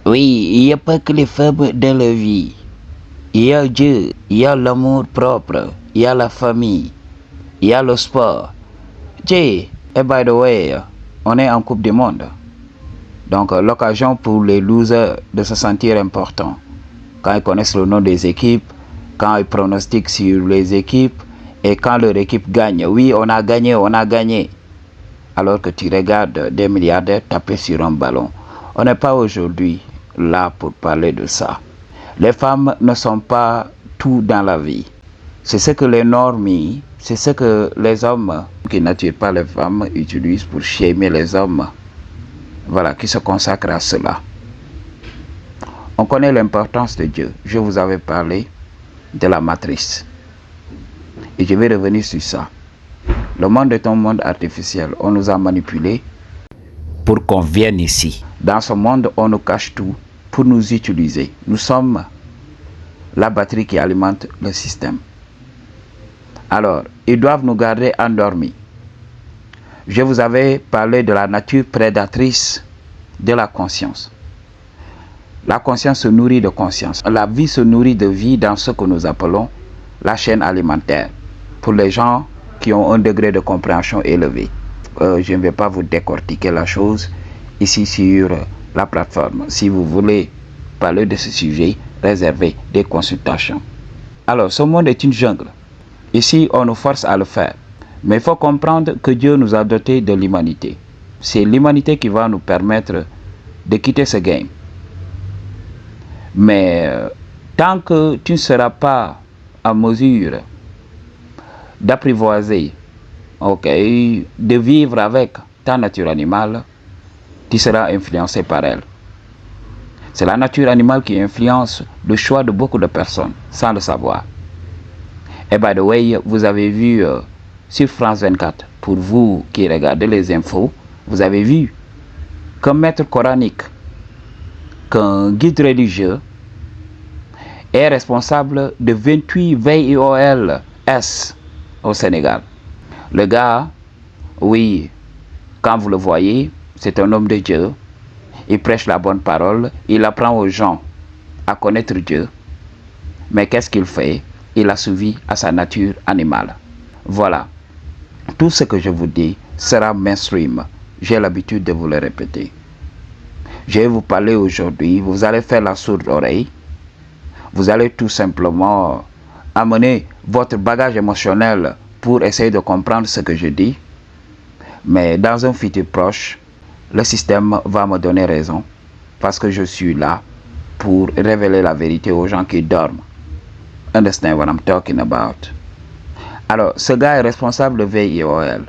Oui, il n'y a pas que les femmes dans la vie. Il y a Dieu, il y a l'amour propre, il y a la famille, il y a le sport. Jay, et by the way, on est en Coupe du Monde. Donc, l'occasion pour les losers de se sentir importants. Quand ils connaissent le nom des équipes, quand ils pronostiquent sur les équipes et quand leur équipe gagne. Oui, on a gagné, on a gagné. Alors que tu regardes des milliardaires taper sur un ballon. On n'est pas aujourd'hui là pour parler de ça. Les femmes ne sont pas tout dans la vie. C'est ce que les normies, c'est ce que les hommes qui n'attirent pas les femmes utilisent pour shamer les hommes. Voilà, qui se consacrent à cela. On connaît l'importance de Dieu. Je vous avais parlé de la matrice. Et je vais revenir sur ça. Le monde est un monde artificiel. On nous a manipulés pour qu'on vienne ici. Dans ce monde, on nous cache tout pour nous utiliser. Nous sommes la batterie qui alimente le système. Alors, ils doivent nous garder endormis. Je vous avais parlé de la nature prédatrice de la conscience. La conscience se nourrit de conscience. La vie se nourrit de vie dans ce que nous appelons la chaîne alimentaire. Pour les gens qui ont un degré de compréhension élevé. Je ne vais pas vous décortiquer la chose ici sur la plateforme. Si vous voulez parler de ce sujet, réservez des consultations. Alors, ce monde est une jungle. Ici, on nous force à le faire. Mais il faut comprendre que Dieu nous a dotés de l'humanité. C'est l'humanité qui va nous permettre de quitter ce game. Mais tant que tu ne seras pas en mesure d'apprivoiser, de vivre avec ta nature animale, tu seras influencé par elle. C'est la nature animale qui influence le choix de beaucoup de personnes, sans le savoir. Et by the way, vous avez vu sur France 24, pour vous qui regardez les infos, vous avez vu qu'un maître coranique, qu'un guide religieux est responsable de 28 VIOLS au Sénégal. Le gars, oui, quand vous le voyez, c'est un homme de Dieu. Il prêche la bonne parole, il apprend aux gens à connaître Dieu. Mais qu'est-ce qu'il fait? Il assouvit à sa nature animale. Voilà. Tout ce que je vous dis sera mainstream. J'ai l'habitude de vous le répéter. Je vais vous parler aujourd'hui. Vous allez faire la sourde oreille. Vous allez tout simplement amener votre bagage émotionnel pour essayer de comprendre ce que je dis. Mais dans un futur proche, le système va me donner raison. Parce que je suis là pour révéler la vérité aux gens qui dorment. Understand what I'm talking about? Alors, ce gars est responsable de VIOL.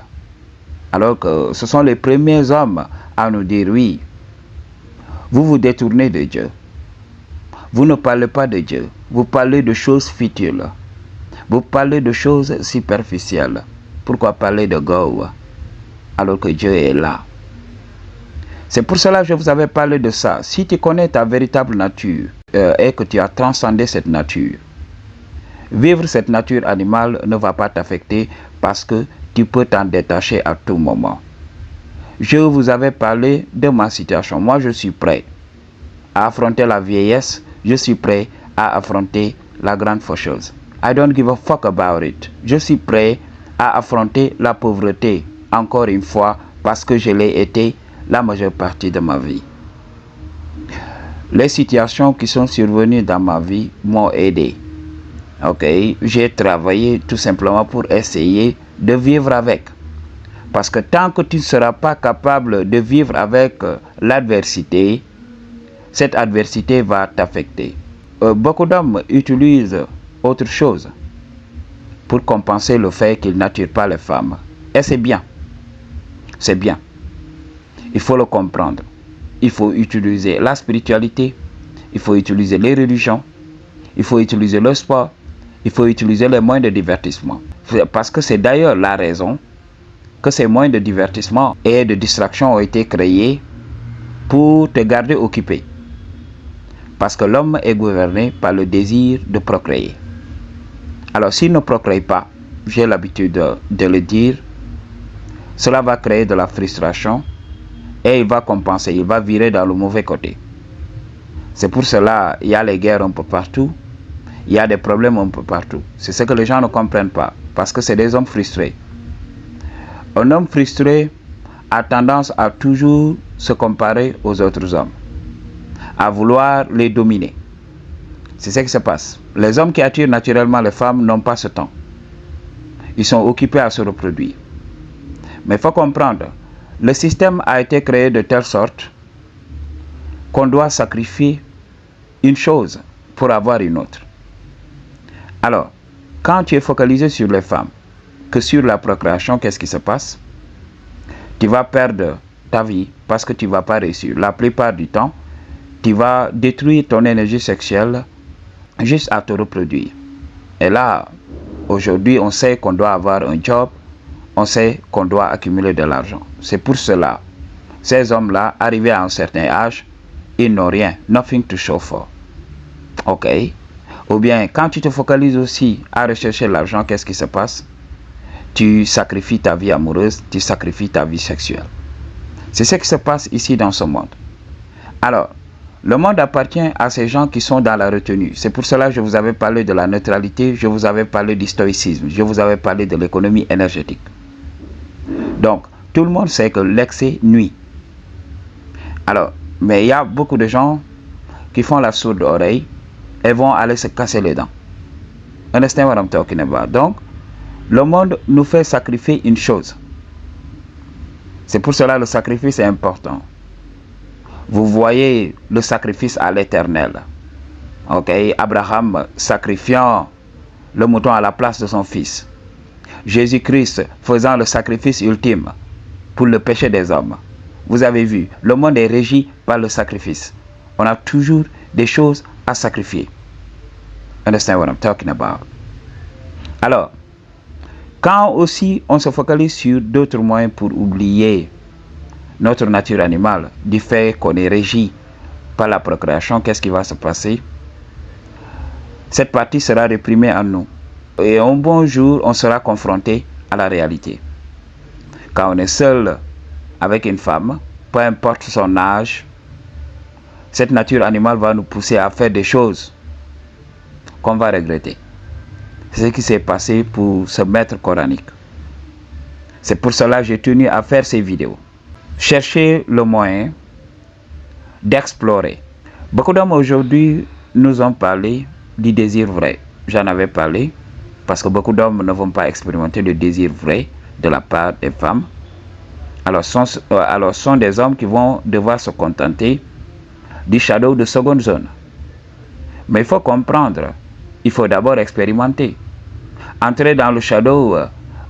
Alors que ce sont les premiers hommes à nous dire oui. Vous vous détournez de Dieu. Vous ne parlez pas de Dieu. Vous parlez de choses futiles. Vous parlez de choses superficielles. Pourquoi parler de Go alors que Dieu est là? C'est pour cela que je vous avais parlé de ça. Si tu connais ta véritable nature et que tu as transcendé cette nature, vivre cette nature animale ne va pas t'affecter parce que tu peux t'en détacher à tout moment. Je vous avais parlé de ma situation. Moi, je suis prêt à affronter la vieillesse. Je suis prêt à affronter la grande faucheuse. I don't give a fuck about it. Je suis prêt à affronter la pauvreté, encore une fois, parce que je l'ai été la majeure partie de ma vie. Les situations qui sont survenues dans ma vie m'ont aidé. J'ai travaillé tout simplement pour essayer de vivre avec. Parce que tant que tu ne seras pas capable de vivre avec l'adversité, cette adversité va t'affecter. Beaucoup d'hommes utilisent autre chose pour compenser le fait qu'ils n'attirent pas les femmes. Et c'est bien. C'est bien. Il faut le comprendre. Il faut utiliser la spiritualité. Il faut utiliser les religions. Il faut utiliser le sport. Il faut utiliser les moyens de divertissement. Parce que c'est d'ailleurs la raison que ces moyens de divertissement et de distraction ont été créés pour te garder occupé. Parce que l'homme est gouverné par le désir de procréer. Alors s'il ne procrée pas, j'ai l'habitude de le dire, cela va créer de la frustration et il va compenser, il va virer dans le mauvais côté. C'est pour cela qu'il y a les guerres un peu partout. Il y a des problèmes un peu partout. C'est ce que les gens ne comprennent pas. Parce que c'est des hommes frustrés. Un homme frustré a tendance à toujours se comparer aux autres hommes. À vouloir les dominer. C'est ce qui se passe. Les hommes qui attirent naturellement les femmes n'ont pas ce temps. Ils sont occupés à se reproduire. Mais il faut comprendre, le système a été créé de telle sorte qu'on doit sacrifier une chose pour avoir une autre. Alors, quand tu es focalisé sur les femmes, que sur la procréation, qu'est-ce qui se passe? Tu vas perdre ta vie parce que tu ne vas pas réussir. La plupart du temps, tu vas détruire ton énergie sexuelle juste à te reproduire. Et là, aujourd'hui, on sait qu'on doit avoir un job, on sait qu'on doit accumuler de l'argent. C'est pour cela, ces hommes-là, arrivés à un certain âge, ils n'ont rien, nothing to show for. Ok? Ou bien, quand tu te focalises aussi à rechercher l'argent, qu'est-ce qui se passe? Tu sacrifies ta vie amoureuse, tu sacrifies ta vie sexuelle. C'est ce qui se passe ici dans ce monde. Alors, le monde appartient à ces gens qui sont dans la retenue. C'est pour cela que je vous avais parlé de la neutralité, je vous avais parlé du stoïcisme, je vous avais parlé de l'économie énergétique. Donc, tout le monde sait que l'excès nuit. Alors, mais il y a beaucoup de gens qui font la sourde oreille et vont aller se casser les dents. Understand what I'm talking about? Donc, le monde nous fait sacrifier une chose. C'est pour cela que le sacrifice est important. Vous voyez le sacrifice à l'Éternel. Ok, Abraham sacrifiant le mouton à la place de son fils. Jésus-Christ faisant le sacrifice ultime pour le péché des hommes. Vous avez vu, le monde est régi par le sacrifice. On a toujours des choses à sacrifier. Understand what I'm talking about? Alors, quand aussi on se focalise sur d'autres moyens pour oublier notre nature animale, du fait qu'on est régi par la procréation, qu'est-ce qui va se passer? Cette partie sera réprimée en nous. Et un bon jour, on sera confronté à la réalité. Quand on est seul avec une femme, peu importe son âge, cette nature animale va nous pousser à faire des choses qu'on va regretter. C'est ce qui s'est passé pour ce maître coranique. C'est pour cela que j'ai tenu à faire ces vidéos. Chercher le moyen d'explorer. Beaucoup d'hommes aujourd'hui nous ont parlé du désir vrai. J'en avais parlé parce que beaucoup d'hommes ne vont pas expérimenter le désir vrai de la part des femmes. Alors sont des hommes qui vont devoir se contenter du shadow de seconde zone. Mais il faut comprendre, il faut d'abord expérimenter. Entrer dans le shadow,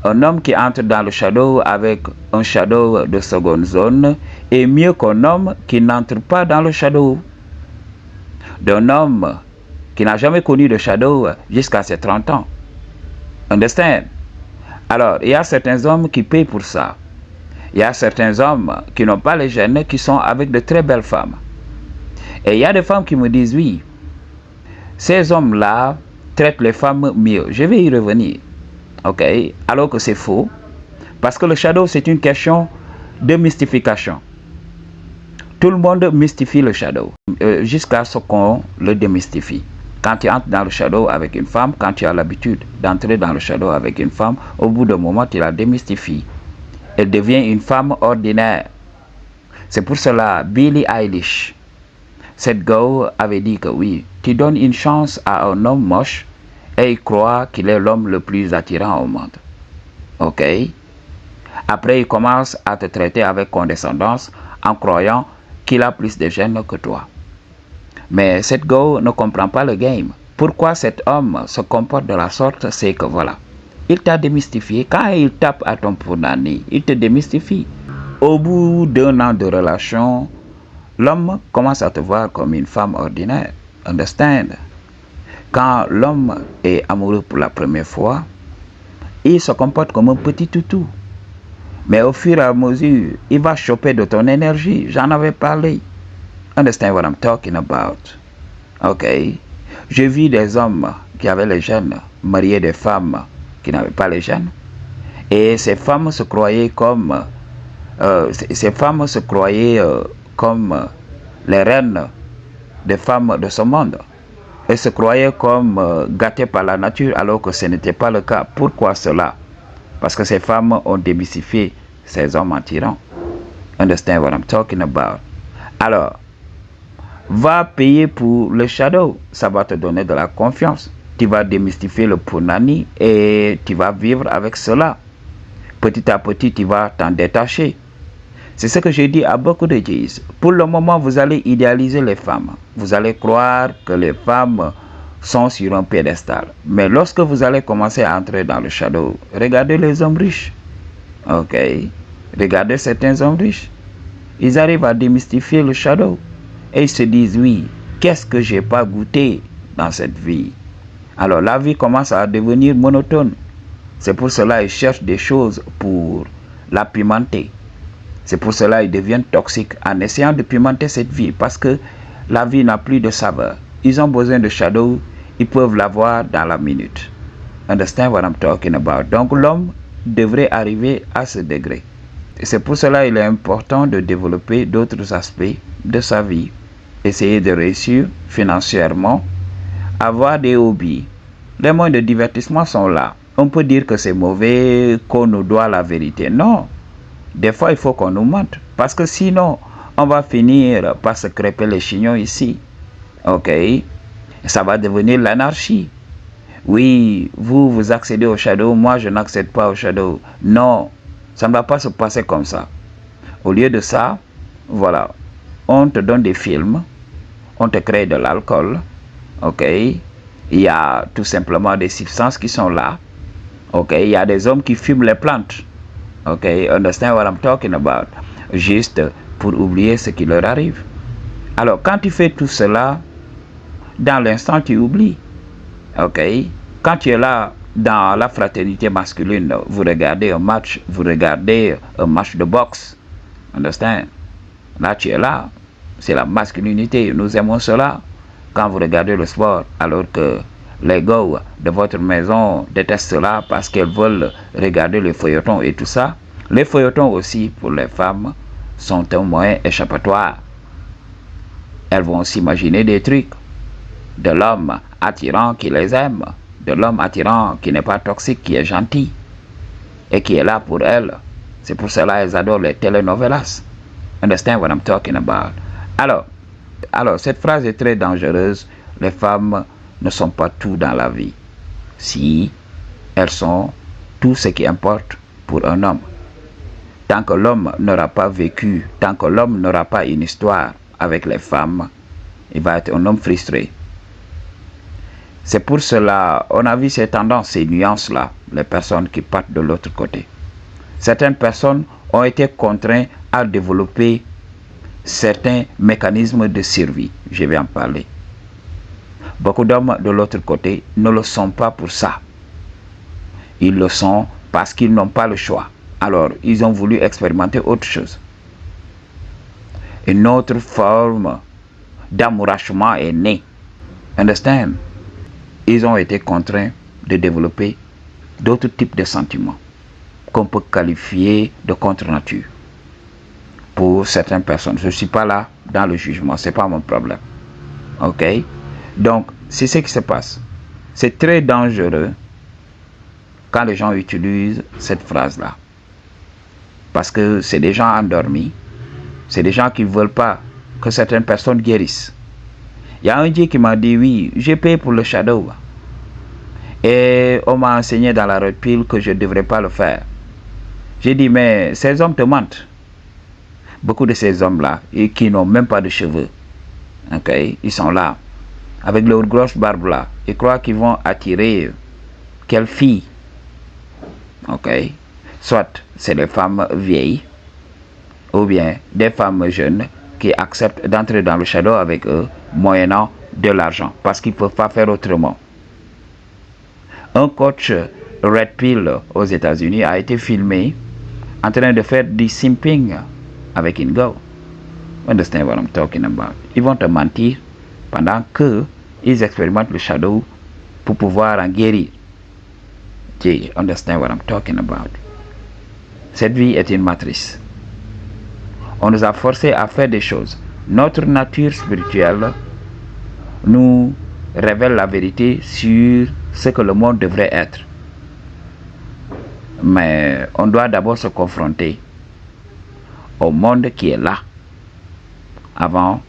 un homme qui entre dans le shadow avec un shadow de seconde zone est mieux qu'un homme qui n'entre pas dans le shadow. D'un homme qui n'a jamais connu le shadow jusqu'à ses 30 ans. Understand? Alors, il y a certains hommes qui payent pour ça. Il y a certains hommes qui n'ont pas les gènes, qui sont avec de très belles femmes. Et il y a des femmes qui me disent, oui, ces hommes-là traitent les femmes mieux. Je vais y revenir. Ok? Alors que c'est faux. Parce que le shadow, c'est une question de mystification. Tout le monde mystifie le shadow. Jusqu'à ce qu'on le démystifie. Quand tu entres dans le shadow avec une femme, quand tu as l'habitude d'entrer dans le shadow avec une femme, au bout d'un moment, tu la démystifies. Elle devient une femme ordinaire. C'est pour cela, Billie Eilish, cette go avait dit que oui, tu donnes une chance à un homme moche et il croit qu'il est l'homme le plus attirant au monde. Ok? Après, il commence à te traiter avec condescendance en croyant qu'il a plus de gènes que toi. Mais cette go ne comprend pas le game. Pourquoi cet homme se comporte de la sorte, c'est que voilà, il t'a démystifié. Quand il tape à ton punani, il te démystifie. Au bout d'un an de relation, l'homme commence à te voir comme une femme ordinaire. Understand? Quand l'homme est amoureux pour la première fois, il se comporte comme un petit toutou. Mais au fur et à mesure, il va choper de ton énergie. J'en avais parlé. Understand what I'm talking about? Ok? J'ai vu des hommes qui avaient les gènes marier des femmes qui n'avaient pas les gènes. Et ces femmes se croyaient comme les reines des femmes de ce monde et se croyaient comme gâtées par la nature alors que ce n'était pas le cas. Pourquoi cela? Parce que ces femmes ont démystifié ces hommes en tyran. Understand what I'm talking about? Alors, va payer pour le shadow, ça va te donner de la confiance. Tu vas démystifier le punani et tu vas vivre avec cela. Petit à petit, tu vas t'en détacher. C'est ce que j'ai dit à beaucoup de Jays. Pour le moment, vous allez idéaliser les femmes. Vous allez croire que les femmes sont sur un piédestal. Mais lorsque vous allez commencer à entrer dans le shadow, regardez les hommes riches. Ok? Regardez certains hommes riches. Ils arrivent à démystifier le shadow. Et ils se disent, oui, qu'est-ce que j'ai pas goûté dans cette vie? Alors la vie commence à devenir monotone. C'est pour cela qu'ils cherchent des choses pour la pimenter. C'est pour cela qu'ils deviennent toxiques en essayant de pimenter cette vie. Parce que la vie n'a plus de saveur. Ils ont besoin de shadow. Ils peuvent l'avoir dans la minute. Understand what I'm talking about? Donc l'homme devrait arriver à ce degré. Et c'est pour cela qu'il est important de développer d'autres aspects de sa vie. Essayer de réussir financièrement. Avoir des hobbies. Les moyens de divertissement sont là. On peut dire que c'est mauvais, qu'on nous doit la vérité. Non. Des fois, il faut qu'on nous mente. Parce que sinon, on va finir par se crêper les chignons ici. Ok? Ça va devenir l'anarchie. Oui, vous accédez au shadow, moi je n'accède pas au shadow. Non, ça ne va pas se passer comme ça. Au lieu de ça, voilà, on te donne des films, on te crée de l'alcool, ok? Il y a tout simplement des substances qui sont là, ok? Il y a des hommes qui fument les plantes, ok? Understand what I'm talking about? Juste pour oublier ce qui leur arrive. Alors, quand tu fais tout cela, dans l'instant, tu oublies, ok? Quand tu es là, dans la fraternité masculine, vous regardez un match de boxe, understand? Là, tu es là, c'est la masculinité, nous aimons cela. Quand vous regardez le sport, alors que les gars de votre maison détestent cela parce qu'elles veulent regarder les feuilletons et tout ça. Les feuilletons aussi, pour les femmes, sont un moyen échappatoire. Elles vont s'imaginer des trucs de l'homme attirant qui les aime, de l'homme attirant qui n'est pas toxique, qui est gentil et qui est là pour elles. C'est pour cela qu'elles adorent les telenovelas. Understand what I'm talking about? Alors, cette phrase est très dangereuse. Les femmes ne sont pas tout dans la vie. Si, elles sont tout ce qui importe pour un homme. Tant que l'homme n'aura pas vécu, tant que l'homme n'aura pas une histoire avec les femmes, il va être un homme frustré. C'est pour cela, on a vu ces tendances, ces nuances-là, les personnes qui partent de l'autre côté. Certaines personnes ont été contraintes à développer certains mécanismes de survie. Je vais en parler. Beaucoup d'hommes de l'autre côté ne le sont pas pour ça. Ils le sont parce qu'ils n'ont pas le choix. Alors, ils ont voulu expérimenter autre chose. Une autre forme d'amourachement est née. Understand? Ils ont été contraints de développer d'autres types de sentiments qu'on peut qualifier de contre-nature. Pour certaines personnes, je ne suis pas là dans le jugement, ce n'est pas mon problème. Ok? Donc, c'est ce qui se passe. C'est très dangereux quand les gens utilisent cette phrase-là. Parce que c'est des gens endormis, c'est des gens qui ne veulent pas que certaines personnes guérissent. Il y a un Dieu qui m'a dit, oui, j'ai payé pour le shadow. Et on m'a enseigné dans la red pill que je ne devrais pas le faire. J'ai dit, mais ces hommes te mentent. Beaucoup de ces hommes-là, et qui n'ont même pas de cheveux, okay, ils sont là, avec leur grosse barbe là. Ils croient qu'ils vont attirer quelle fille? Ok. Soit c'est les femmes vieilles, ou bien des femmes jeunes qui acceptent d'entrer dans le shadow avec eux, moyennant de l'argent, parce qu'ils ne peuvent pas faire autrement. Un coach Red Pill aux États-Unis a été filmé en train de faire du simping avec une girl. Understand what I'm talking about? Ils vont te mentir pendant que ils expérimentent le shadow pour pouvoir en guérir. Do you understand what I'm talking about? Cette vie est une matrice. On nous a forcé à faire des choses. Notre nature spirituelle nous révèle la vérité sur ce que le monde devrait être. Mais on doit d'abord se confronter au monde qui est là avant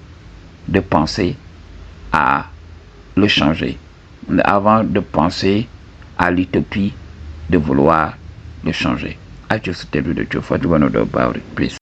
de penser à le changer, avant de penser à l'utopie de vouloir le changer. I just tell you the truth. What do you want to do about it, please?